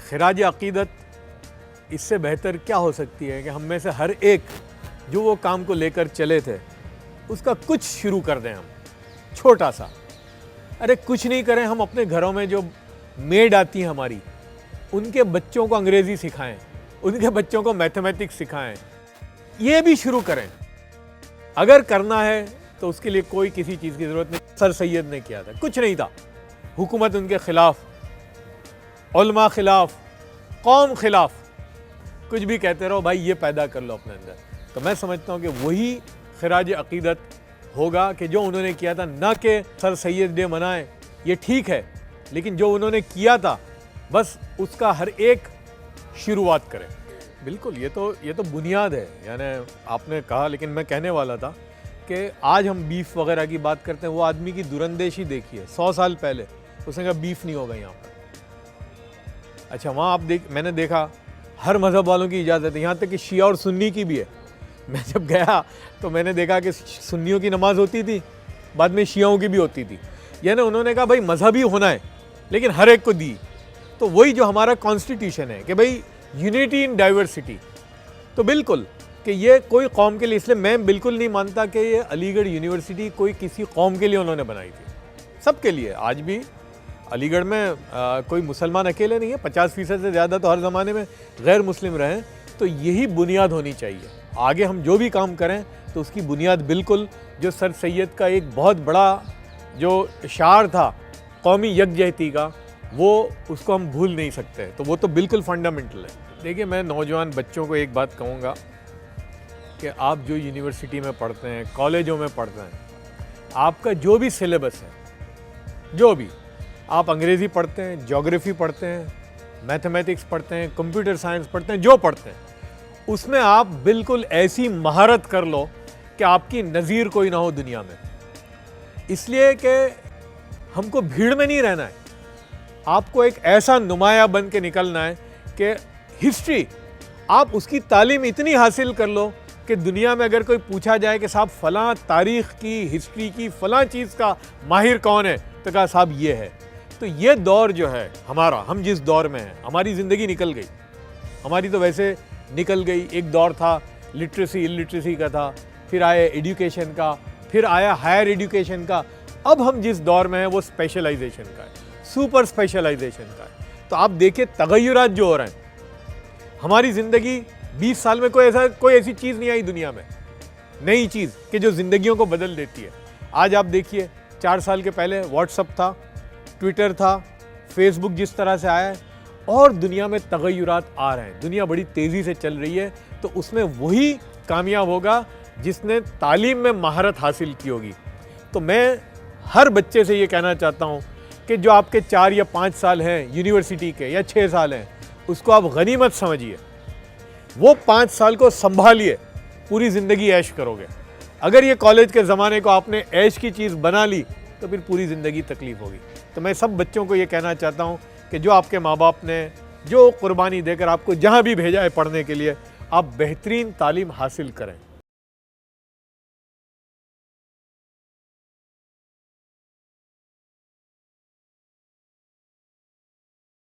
खिराज अक़ीदत इससे बेहतर क्या हो सकती है कि हम में से हर एक जो वो काम को लेकर चले थे उसका कुछ शुरू कर दें हम, छोटा सा। अरे कुछ नहीं करें, हम अपने घरों में जो मेड आती हैं हमारी, उनके बच्चों को अंग्रेज़ी सिखाएं, उनके बच्चों को मैथमेटिक्स सिखाएं, ये भी शुरू करें। अगर करना है तो उसके लिए कोई किसी चीज़ की ज़रूरत नहीं। सर सैयद ने किया था, कुछ नहीं था, हुकूमत उनके ख़िलाफ़, उलमा ख़िलाफ़, कौम ख़िलाफ़, कुछ भी कहते रहो भाई, ये पैदा कर लो अपने अंदर। तो मैं समझता हूँ कि वही खिराज अक़ीदत होगा कि जो उन्होंने किया था, ना कि सर सैयद डे मनाएं, ये ठीक है, लेकिन जो उन्होंने किया था बस उसका हर एक शुरुआत करें। बिल्कुल, ये तो बुनियाद है। यानी आपने कहा, लेकिन मैं कहने वाला था कि आज हम बीफ वगैरह की बात करते हैं, वो आदमी की दुरंदेशी देखिए 100 साल पहले उसने कहा बीफ नहीं होगा यहाँ पर। अच्छा, वहाँ मैंने देखा हर मज़हब वालों की इजाज़त है, यहाँ तक कि शिया और सुन्नी की भी है। मैं जब गया तो मैंने देखा कि सुन्नियों की नमाज़ होती थी, बाद में शियाओं की भी होती थी। यानी उन्होंने कहा भाई मज़हबी होना है, लेकिन हर एक को दी। तो वही जो हमारा कॉन्स्टिट्यूशन है कि भाई यूनिटी इन डाइवर्सिटी। तो बिल्कुल कि ये कोई कौम के लिए, इसलिए मैं बिल्कुल नहीं मानता कि ये अलीगढ़ यूनिवर्सिटी कोई किसी कौम के लिए उन्होंने बनाई थी, सबके लिए। आज भी अलीगढ़ में कोई मुसलमान अकेले नहीं है, 50% से ज़्यादा तो हर ज़माने में गैर मुस्लिम रहे हैं। तो यही बुनियाद होनी चाहिए। आगे हम जो भी काम करें तो उसकी बुनियाद बिल्कुल जो सर सैयद का एक बहुत बड़ा जो शार था कौमी यकजहती का, वो उसको हम भूल नहीं सकते। तो वो तो बिल्कुल फंडामेंटल है। देखिए, मैं नौजवान बच्चों को एक बात कहूँगा कि आप जो यूनिवर्सिटी में पढ़ते हैं, कॉलेजों में पढ़ते हैं, आपका जो भी सिलेबस है, जो भी आप अंग्रेज़ी पढ़ते हैं, ज्योग्राफी पढ़ते हैं, मैथमेटिक्स पढ़ते हैं, कंप्यूटर साइंस पढ़ते हैं, जो पढ़ते हैं, उसमें आप बिल्कुल ऐसी महारत कर लो कि आपकी नज़ीर कोई ना हो दुनिया में। इसलिए कि हमको भीड़ में नहीं रहना है, आपको एक ऐसा नुमाया बन के निकलना है कि हिस्ट्री, आप उसकी तालीम इतनी हासिल कर लो कि दुनिया में अगर कोई पूछा जाए कि साहब फ़लाँ तारीख़ की, हिस्ट्री की फ़लाँ चीज़ का माहिर कौन है, तो कहा साहब ये है। तो ये दौर जो है हमारा, हम जिस दौर में हैं, हमारी ज़िंदगी निकल गई, हमारी तो वैसे निकल गई। एक दौर था लिटरेसी इलिटरेसी का था, फिर आया एजुकेशन का, फिर आया हायर एजुकेशन का। अब हम जिस दौर में हैं वो स्पेशलाइजेशन का है, सुपर स्पेशलाइजेशन का है। तो आप देखिए तगय्युरात जो हो रहे हैं, हमारी ज़िंदगी 20 साल में कोई ऐसी चीज़ नहीं आई दुनिया में, नई चीज़ कि जो ज़िंदगियों को बदल देती है। आज आप देखिए 4 साल के पहले व्हाट्सअप था, ट्विटर था, फेसबुक जिस तरह से आया है, और दुनिया में तगय्युरात आ रहे हैं, दुनिया बड़ी तेज़ी से चल रही है। तो उसमें वही कामयाब होगा जिसने तालीम में महारत हासिल की होगी। तो मैं हर बच्चे से ये कहना चाहता हूँ कि जो आपके 4 या 5 साल हैं यूनिवर्सिटी के, या 6 साल हैं, उसको आप गनीमत समझिए। वो 5 साल को संभालिए, पूरी ज़िंदगी ऐश करोगे। अगर ये कॉलेज के ज़माने को आपने ऐश की चीज़ बना ली तो फिर पूरी ज़िंदगी तकलीफ़ होगी। तो मैं सब बच्चों को ये कहना चाहता हूँ कि जो आपके माँ बाप ने जो कुर्बानी देकर आपको जहाँ भी भेजा है पढ़ने के लिए, आप बेहतरीन तालीम हासिल करें।